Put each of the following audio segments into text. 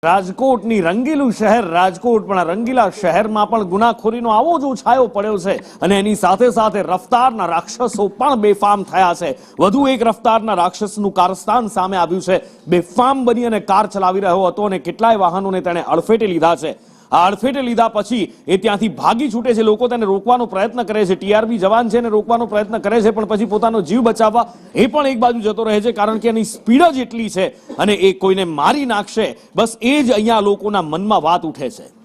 રાજકોટની રંગીલું શહેર રાજકોટ પણ રંગીલા શહેરમાં પણ ગુનાખોરીનો આવો જ ઉછાયો પડ્યો છે અને એની સાથે સાથે રફતારના રાક્ષસો પણ બેફામ થયા છે। વધુ એક રફતારના રાક્ષસનું કારસ્તાન સામે આવ્યું છે। બેફામ બની અને કાર ચલાવી રહ્યો હતો અને કેટલાય વાહનોને તેણે અડફેટે લીધા છે। આ અડફેટે લીધા પછી એ ત્યાંથી ભાગી છૂટે છે। લોકો તેને રોકવાનો પ્રયત્ન કરે છે। ટીઆરબી જવાન છે એને રોકવાનો પ્રયત્ન કરે છે, પણ પછી પોતાનો જીવ બચાવવા એ પણ એક બાજુ જતો રહે છે, કારણ કે એની સ્પીડ જ એટલી છે અને એ કોઈને મારી નાખશે, બસ એ જ અહીંયા લોકોના મનમાં વાત ઉઠે છે।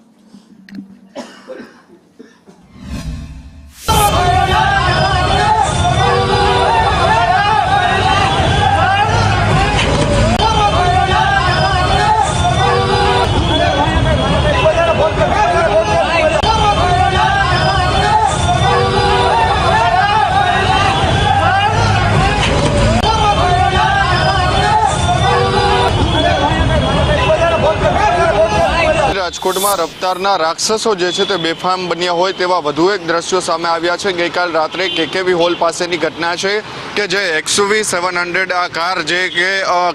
રાજકોટમાં રફતારના રાક્ષસો જે છે તે બેફામ બન્યા હોય તેવા વધુ એક દ્રશ્યો સામે આવ્યા છે। ગઈકાલ રાત્રે કેકેવી હોલ પાસેની ઘટના છે કે જે XUV 700 આ કાર જે કે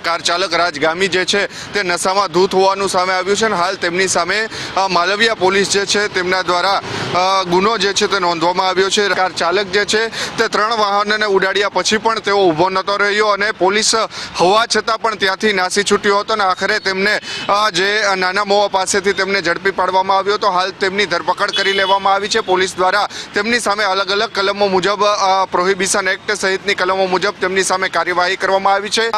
કાર ચાલક રાજગામી જે છે તે નશામાં ધૂત હોવાનું સામે આવ્યું છે અને હાલ તેમની સામે માલવિયા પોલીસ જે છે તેમના દ્વારા ગુનો જે છે તે નોંધવામાં આવ્યો છે। કાર ચાલક જે છે તે 3 વાહનોને ઉડાડ્યા પછી પણ તેઓ ઊભો નહોતો રહ્યો અને પોલીસ હોવા છતાં પણ ત્યાંથી નાસી છૂટ્યો હતો અને આખરે તેમને જે નાના મોવા પાસેથી તેમને ઝડપી પાડવામાં આવ્યો તો હાલ તેમની ધરપકડ કરી લેવામાં આવી છે। પોલીસ દ્વારા તેમની સામે અલગ અલગ કલમો મુજબ પ્રોહિબિશન એક્ટ સહિતની કલમો મુજબ તેમની સામે કાર્યવાહી કરવામાં આવી છે।